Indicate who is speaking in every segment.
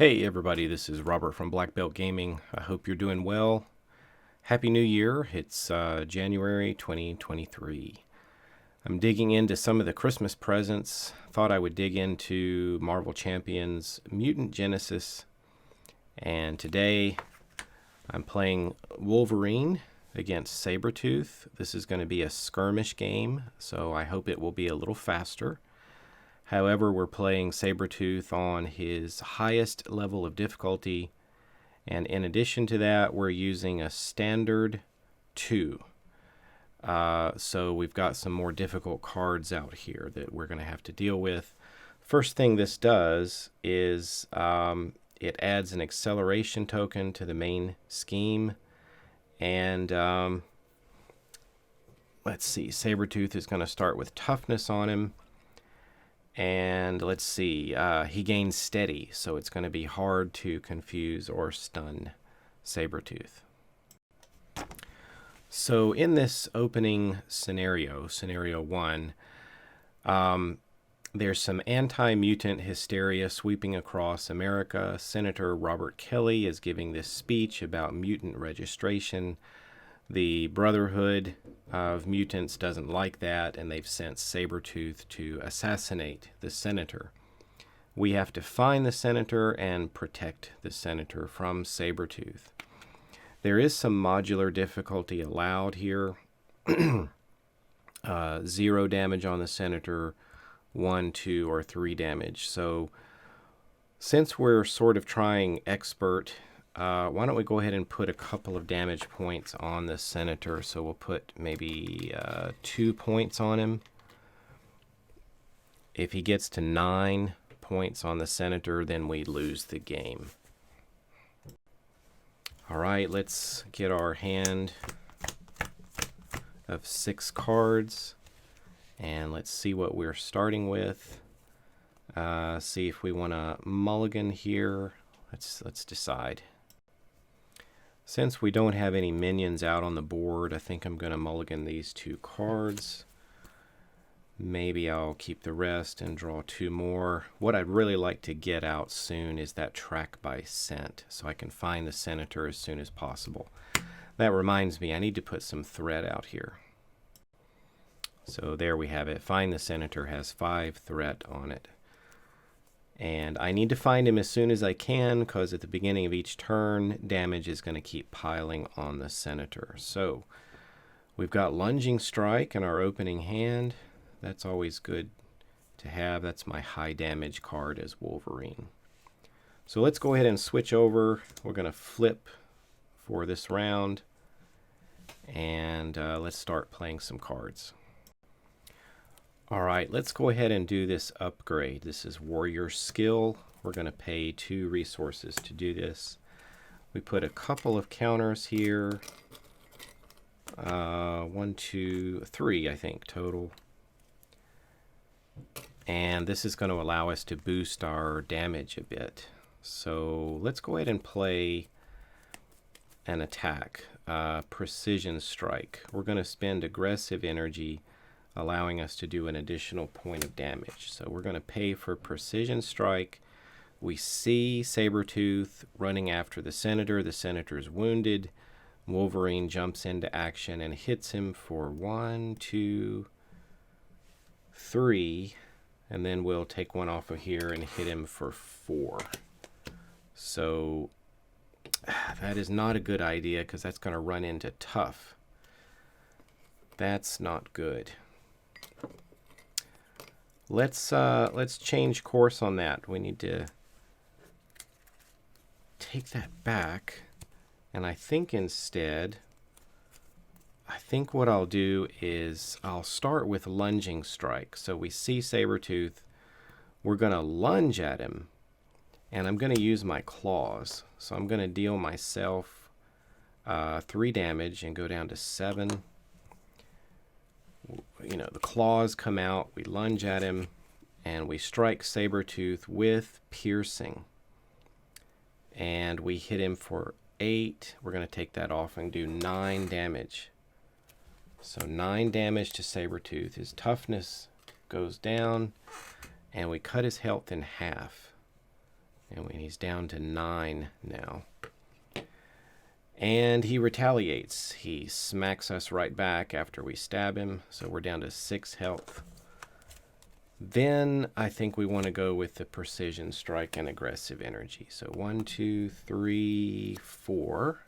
Speaker 1: Hey everybody, this is Robert from Black Belt Gaming. I hope you're doing well. Happy New Year. It's January 2023. I'm digging into some of the Christmas presents. Thought I would dig into Marvel Champions Mutant Genesis. And today I'm playing Wolverine against Sabertooth. This is going to be a skirmish game, so I hope it will be a little faster. However, we're playing Sabertooth on his highest level of difficulty, and in addition to that, we're using a standard 2. So we've got some more difficult cards out here that we're going to have to deal with. First thing this does is it adds an acceleration token to the main scheme, and let's see, Sabertooth is going to start with toughness on him. And let's see, he gains steady, so it's going to be hard to confuse or stun Sabertooth. So in this opening scenario, scenario 1, there's some anti-mutant hysteria sweeping across America. Senator Robert Kelly is giving this speech about mutant registration. The Brotherhood of Mutants doesn't like that, and they've sent Sabertooth to assassinate the senator. We have to find the senator and protect the senator from Sabertooth. There is some modular difficulty allowed here. 0 damage on the senator, 1, 2, or 3 damage. So since we're sort of trying expert, why don't we go ahead and put a couple of damage points on the senator. So we'll put maybe 2 points on him. If he gets to 9 points on the senator, then we lose the game. All right, let's get our hand of 6 cards, and let's see what we're starting with. See if we want to mulligan here. Let's decide. Since we don't have any minions out on the board, I think I'm going to mulligan these 2 cards. Maybe I'll keep the rest and draw 2 more. What I'd really like to get out soon is that track by scent, so I can find the senator as soon as possible. That reminds me, I need to put some threat out here. So there we have it. Find the senator has 5 threat on it. And I need to find him as soon as I can, because at the beginning of each turn, damage is going to keep piling on the senator. So we've got Lunging Strike in our opening hand. That's always good to have. That's my high damage card as Wolverine. So let's go ahead and switch over. We're going to flip for this round. And let's start playing some cards. All right, let's go ahead and do this upgrade. This is Warrior Skill. We're going to pay 2 resources to do this. We put a couple of counters here. 1, 2, 3, I think, total. And this is going to allow us to boost our damage a bit. So let's go ahead and play an attack. Precision Strike. We're going to spend aggressive energy, allowing us to do an additional point of damage. So we're going to pay for Precision Strike. We see Sabertooth running after the senator. The senator's wounded. Wolverine jumps into action and hits him for 1, 2, 3. And then we'll take one off of here and hit him for 4. So that is not a good idea, because that's going to run into tough. That's not good. Let's change course on that. We need to take that back, and I think instead, what I'll do is I'll start with Lunging Strike. So we see Sabertooth. We're going to lunge at him, and I'm going to use my claws. So I'm going to deal myself 3 damage and go down to 7. You know, the claws come out, we lunge at him, and we strike Sabertooth with piercing. And we hit him for 8. We're going to take that off and do 9 damage. So 9 damage to Sabertooth. His toughness goes down, and we cut his health in half. And he's down to 9 now. And he retaliates. He smacks us right back after we stab him. So we're down to 6 health. Then I think we want to go with the precision strike and aggressive energy. So 1, 2, 3, 4.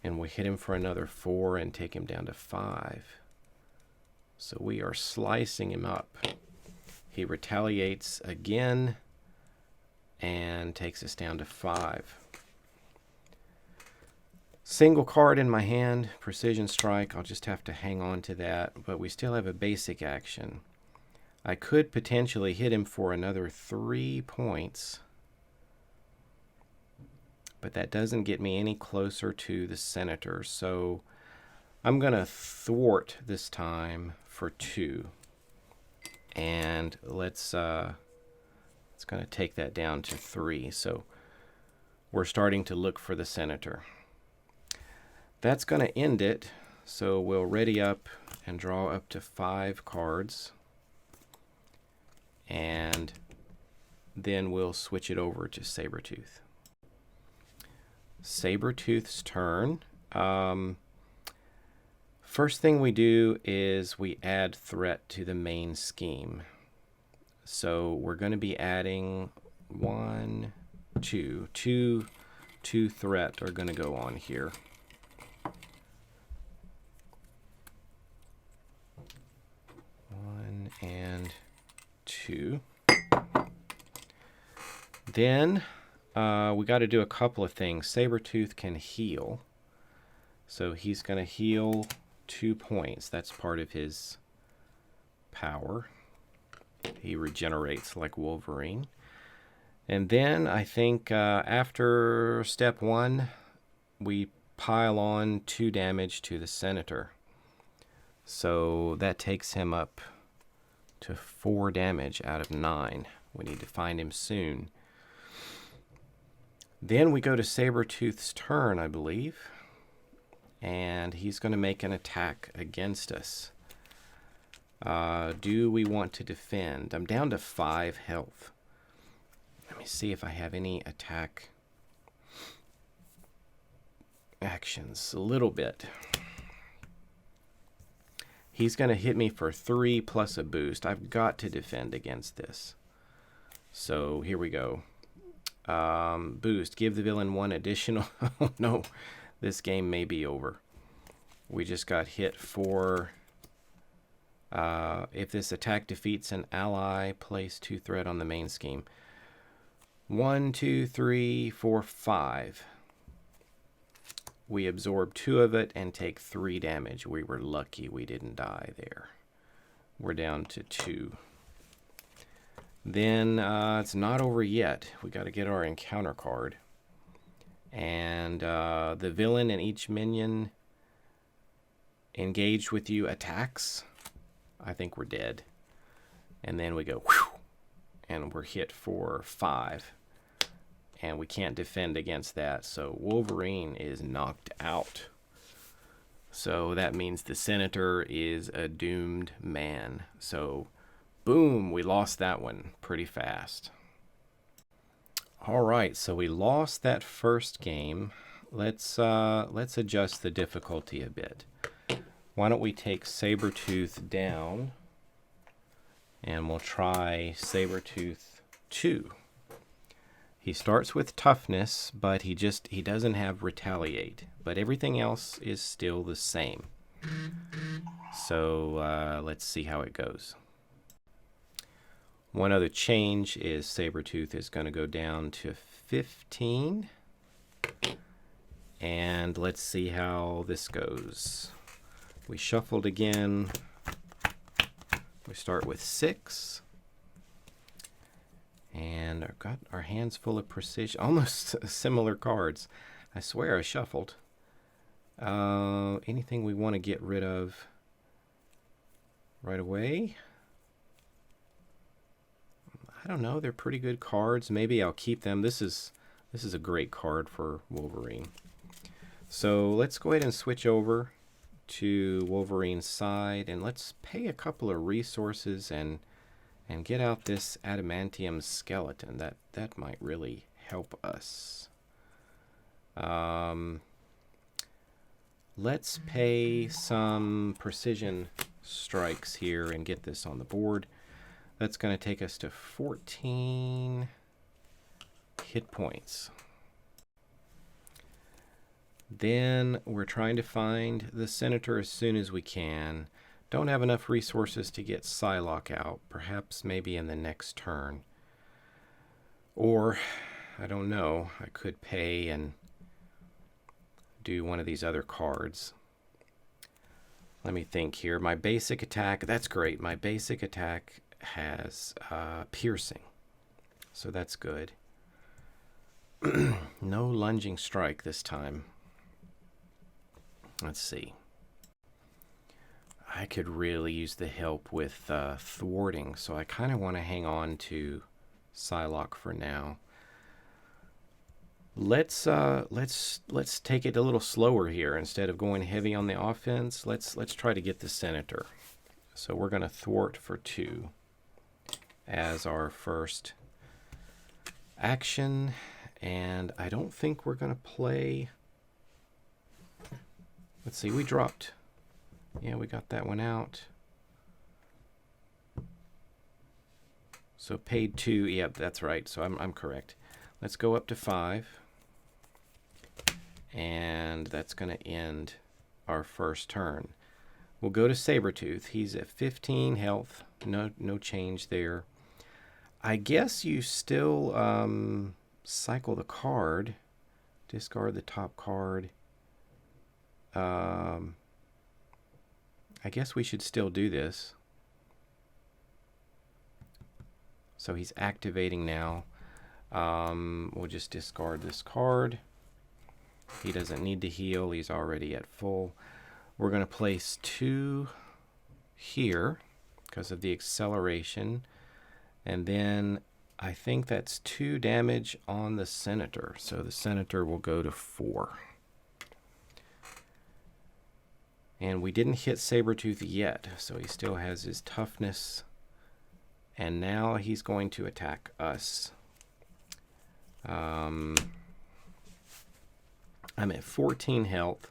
Speaker 1: And we hit him for another 4 and take him down to 5. So we are slicing him up. He retaliates again and takes us down to 5. Single card in my hand, precision strike. I'll just have to hang on to that, but we still have a basic action. I could potentially hit him for another 3 points, but that doesn't get me any closer to the senator, so I'm going to thwart this time for 2. And it's going to take that down to 3, so we're starting to look for the senator. That's going to end it, so we'll ready up and draw up to 5 cards. And then we'll switch it over to Sabertooth. Sabertooth's turn. First thing we do is we add threat to the main scheme. So we're going to be adding 1, 2. Two threat are going to go on here. 1 and 2. Then we got to do a couple of things. Sabertooth can heal. So he's going to heal 2 points. That's part of his power. He regenerates like Wolverine. And then I think after step 1, we pile on 2 damage to the senator. So that takes him up to 4 damage out of 9. We need to find him soon. Then we go to Sabertooth's turn, I believe. And he's going to make an attack against us. Do we want to defend? I'm down to 5 health. Let me see if I have any attack actions. A little bit. He's going to hit me for 3 plus a boost. I've got to defend against this. So here we go. Boost. Give the villain 1 additional. Oh no, this game may be over. We just got hit for... if this attack defeats an ally, place 2 threat on the main scheme. 1, 2, 3, 4, 5. We absorb 2 of it and take 3 damage. We were lucky we didn't die there. We're down to 2. Then it's not over yet. We got to get our encounter card. And the villain and each minion engaged with you attacks. I think we're dead. And then we go, whew, and we're hit for 5. And we can't defend against that. So Wolverine is knocked out. So that means the senator is a doomed man. So boom, we lost that one pretty fast. All right, so we lost that first game. Let's adjust the difficulty a bit. Why don't we take Sabertooth down, and we'll try Sabertooth 2. He starts with toughness, but he doesn't have retaliate. But everything else is still the same. So let's see how it goes. One other change is Sabertooth is going to go down to 15. And let's see how this goes. We shuffled again. We start with 6. And I've got our hands full of precision. Almost similar cards. I swear I shuffled. Anything we want to get rid of right away? I don't know. They're pretty good cards. Maybe I'll keep them. This is a great card for Wolverine. So let's go ahead and switch over to Wolverine's side, and let's pay a couple of resources and get out this adamantium skeleton. That might really help us. Let's pay some precision strikes here and get this on the board. That's going to take us to 14 hit points. Then we're trying to find the Senator as soon as we can. Don't have enough resources to get Psylocke out. Perhaps maybe in the next turn. Or, I don't know, I could pay and do one of these other cards. Let me think here. My basic attack, that's great. My basic attack has piercing. So that's good. No lunging strike this time. Let's see. I could really use the help with thwarting, so I kind of want to hang on to Psylocke for now. Let's take it a little slower here. Instead of going heavy on the offense, let's try to get the Senator. So we're going to thwart for 2 as our first action, and I don't think we're going to play. Let's see, we dropped. Yeah, we got that one out. So paid 2. Yep, that's right. So I'm correct. Let's go up to 5. And that's going to end our first turn. We'll go to Sabertooth. He's at 15 health. No change there. I guess you still cycle the card. Discard the top card. I guess we should still do this. So he's activating now. We'll just discard this card. He doesn't need to heal. He's already at full. We're going to place 2 here because of the acceleration. And then I think that's 2 damage on the Senator. So the Senator will go to 4. And we didn't hit Sabertooth yet, so he still has his toughness. And now he's going to attack us. I'm at 14 health.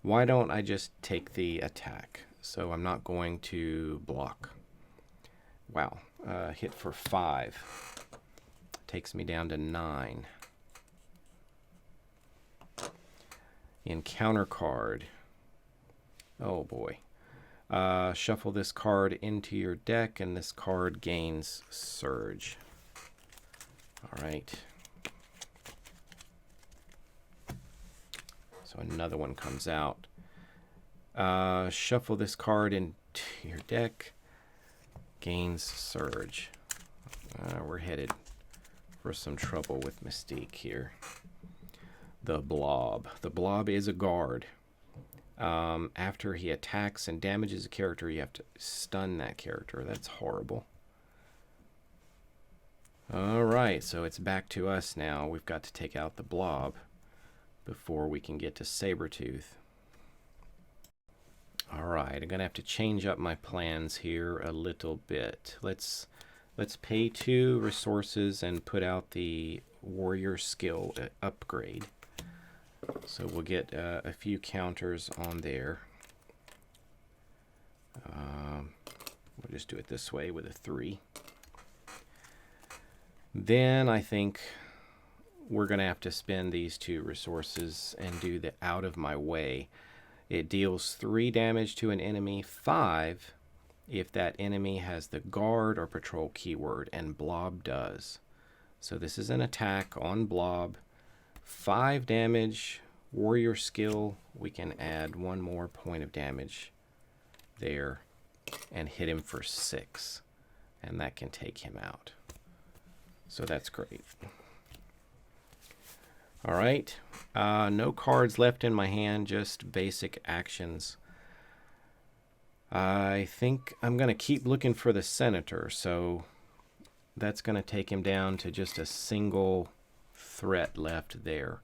Speaker 1: Why don't I just take the attack? So I'm not going to block. Wow. Hit for 5. Takes me down to 9. Encounter card. Oh boy. Shuffle this card into your deck, and this card gains Surge. All right. So another one comes out. Shuffle this card into your deck. Gains Surge. We're headed for some trouble with Mystique here. The Blob. The Blob is a guard. After he attacks and damages a character, you have to stun that character. That's horrible. Alright, so it's back to us now. We've got to take out the Blob before we can get to Sabertooth. Alright, I'm going to have to change up my plans here a little bit. Let's pay 2 resources and put out the warrior skill upgrade. So we'll get a few counters on there. We'll just do it this way with a 3. Then I think we're going to have to spend these 2 resources and do the out of my way. It deals 3 damage to an enemy, 5 if that enemy has the guard or patrol keyword, and Blob does. So this is an attack on Blob. 5 damage, warrior skill. We can add 1 more point of damage there and hit him for 6. And that can take him out. So that's great. All right. No cards left in my hand, just basic actions. I think I'm going to keep looking for the Senator. So that's going to take him down to just a single threat left there.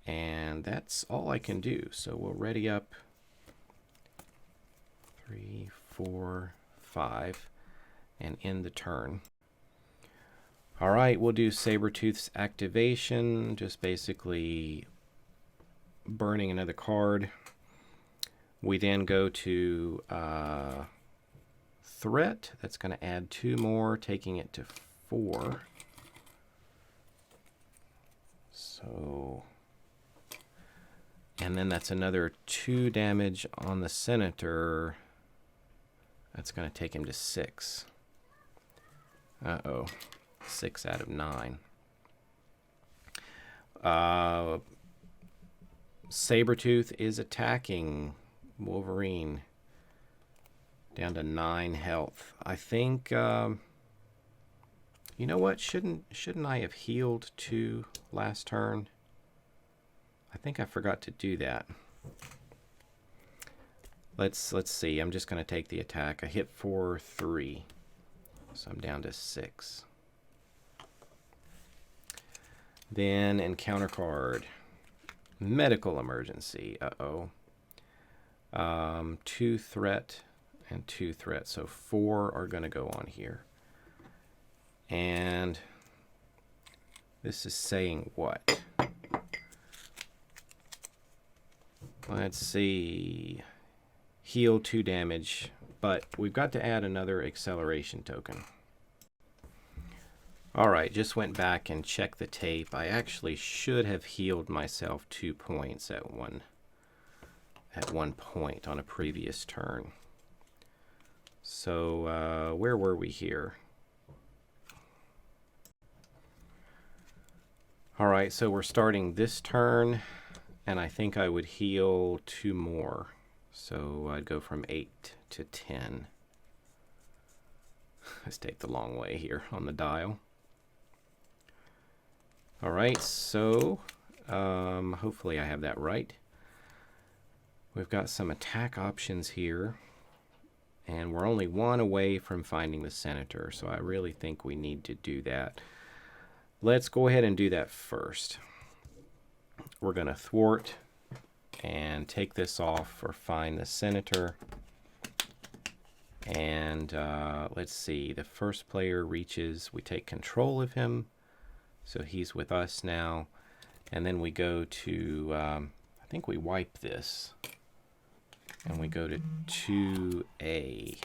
Speaker 1: And that's all I can do. So we'll ready up 3, 4, 5 and end the turn. All right, we'll do Sabertooth's activation, just basically burning another card. We then go to threat. That's going to add 2 more, taking it to 4. So, and then that's another 2 damage on the Senator. That's going to take him to 6. Uh-oh. 6 out of 9. Sabertooth is attacking Wolverine. Down to 9 health. I think, you know what? Shouldn't I have healed 2 last turn? I think I forgot to do that. Let's see. I'm just going to take the attack. I hit for 3. So I'm down to 6. Then encounter card. Medical emergency. Uh-oh. 2 threat and 2 threat. So 4 are going to go on here. And this is saying what? Let's see. Heal 2 damage. But we've got to add another acceleration token. Alright, just went back and checked the tape. I actually should have healed myself 2 points at one point on a previous turn. So, where were we here? Alright, so we're starting this turn, and I think I would heal 2 more. So I'd go from 8 to 10. Let's take the long way here on the dial. All right, so hopefully I have that right. We've got some attack options here, and we're only 1 away from finding the Senator, so I really think we need to do that. Let's go ahead and do that first. We're going to thwart and take this off or find the Senator. And let's see, the first player reaches, we take control of him. So he's with us now. And then we go to, I think we wipe this. And we go to 2A.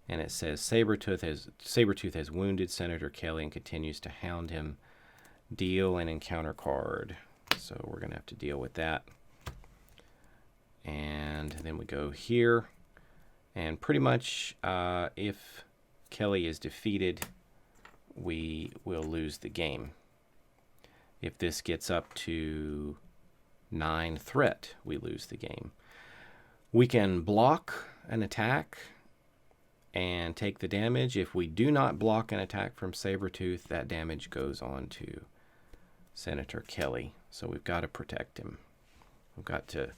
Speaker 1: And it says, Sabertooth has wounded Senator Kelly and continues to hound him. Deal an encounter card. So we're going to have to deal with that. And then we go here. And pretty much, if Kelly is defeated, we will lose the game. If this gets up to 9 threat, we lose the game. We can block an attack and take the damage. If we do not block an attack from Sabertooth, that damage goes on to Senator Kelly. So we've got to protect him. We've got to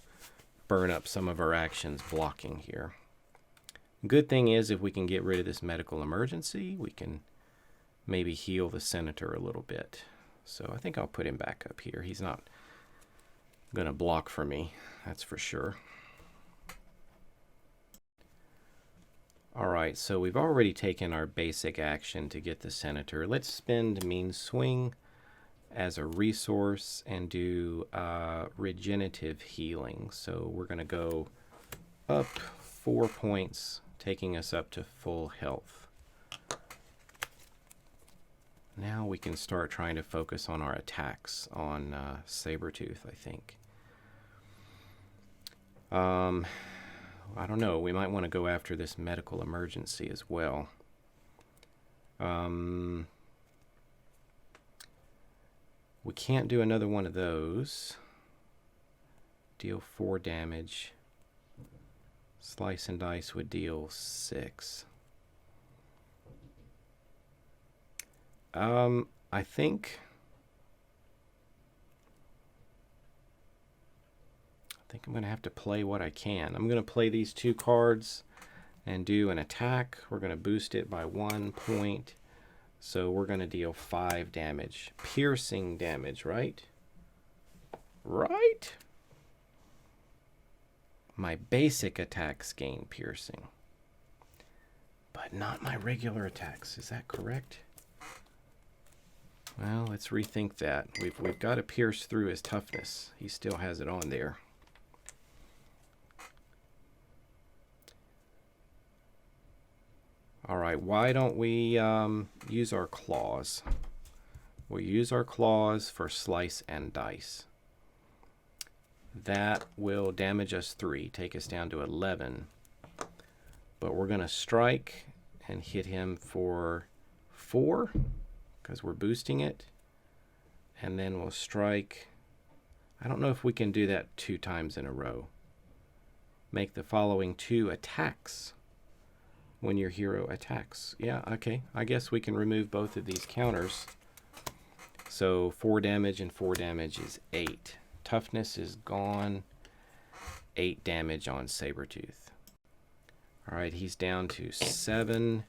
Speaker 1: burn up some of our actions blocking here. Good thing is, if we can get rid of this medical emergency, we can maybe heal the Senator a little bit. So I think I'll put him back up here. He's not going to block for me, that's for sure. Alright, so we've already taken our basic action to get the Senator. Let's spend Mean Swing as a resource and do regenerative healing. So we're going to go up 4 points, taking us up to full health. Now we can start trying to focus on our attacks on Sabertooth, I think. I don't know. We might want to go after this medical emergency as well. We can't do another one of those. Deal 4 damage. Slice and Dice would deal 6. I think I'm going to have to play what I can. I'm going to play these 2 cards and do an attack. We're going to boost it by 1 point. So we're going to deal 5 damage. Piercing damage, right? Right? My basic attacks gain piercing, but not my regular attacks. Is that correct? Well, let's rethink that. We've got to pierce through his toughness. He still has it on there. All right, why don't we use our claws? We'll use our claws for slice and dice. That will damage us 3, take us down to 11. But we're going to strike and hit him for 4 because we're boosting it. And then we'll strike. I don't know if we can do that 2 times in a row. Make the following 2 attacks when your hero attacks. Yeah, okay. I guess we can remove both of these counters. So 4 damage and 4 damage is 8. Toughness is gone. 8 damage on Sabertooth. All right, he's down to 7.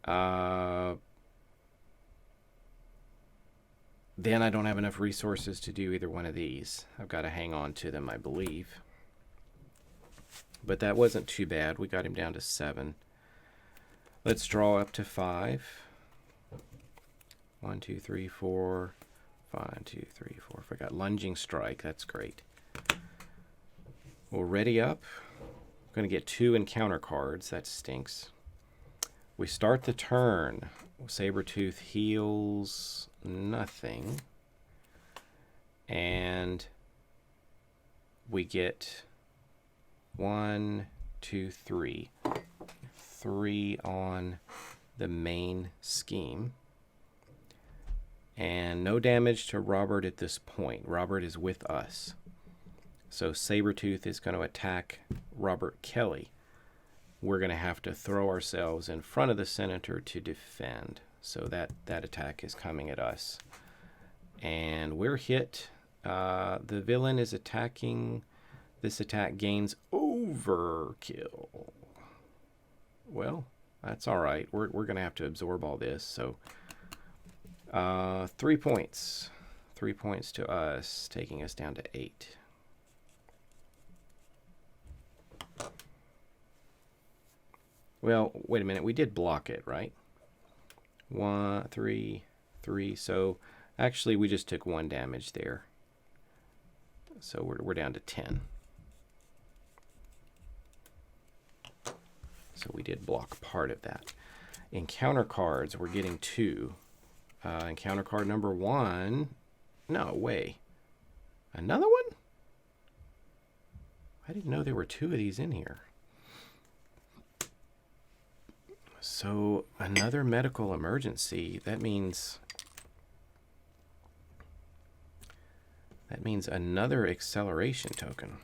Speaker 1: Then I don't have enough resources to do either one of these. I've got to hang on to them, I believe. But that wasn't too bad. We got him down to 7. Let's draw up to 5. 1, 2, 3, 4. 5, 2, 3, 4. Forgot lunging strike. That's great. We'll ready up. I'm going to get 2 encounter cards. That stinks. We start the turn. Sabertooth heals nothing. And we get 1, 2, 3. 3 on the main scheme. And no damage to Robert at this point. Robert is with us. So Sabertooth is going to attack Robert Kelly. We're going to have to throw ourselves in front of the Senator to defend. So that attack is coming at us. And we're hit. The villain is attacking. This attack gains overkill. Well, that's all right. We're going to have to absorb all this. So 3 points. 3 points to us, taking us down to 8. Well, wait a minute. We did block it, right? 1, 3, 3. So actually, we just took 1 damage there. So we're down to 10. So we did block part of that. Encounter cards, we're getting 2. Encounter card number 1. No way. Another one? I didn't know there were 2 of these in here. So another medical emergency. That means another acceleration token.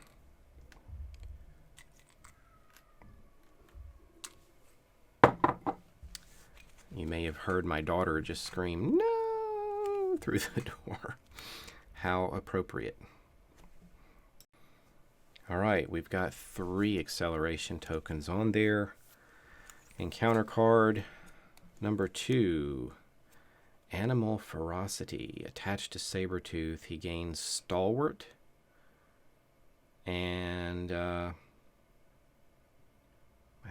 Speaker 1: You may have heard my daughter just scream, "No!" through the door. How appropriate. All right, we've got 3 acceleration tokens on there. Encounter card number 2. Animal Ferocity. Attached to Sabertooth, he gains Stalwart. And I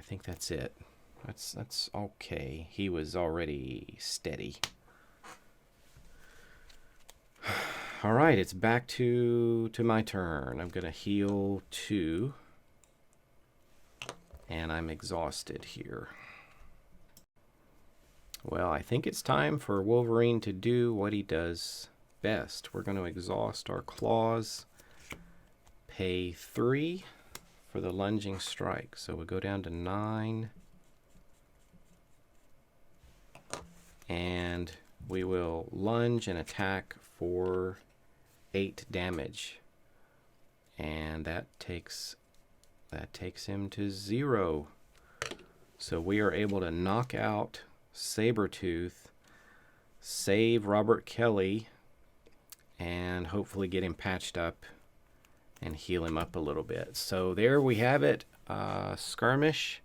Speaker 1: think that's it. That's okay. He was already steady. All right, it's back to my turn. I'm going to heal 2. And I'm exhausted here. Well, I think it's time for Wolverine to do what he does best. We're going to exhaust our claws. Pay 3 for the lunging strike. So we'll go down to 9. And we will lunge and attack for 8 damage. And that takes him to 0. So we are able to knock out Sabertooth, save Robert Kelly, and hopefully get him patched up and heal him up a little bit. So there we have it. Skirmish.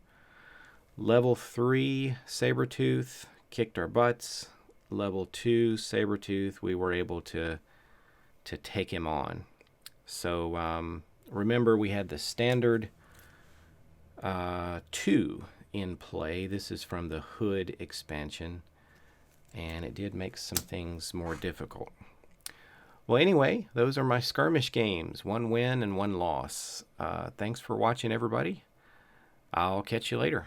Speaker 1: Level 3 Sabertooth kicked our butts. Level 2 Sabertooth, we were able to take him on. So remember, we had the standard 2 in play. This is from the Hood expansion. and it did make some things more difficult. Well, anyway, those are my skirmish games. 1 win and 1 loss. Thanks for watching, everybody. I'll catch you later.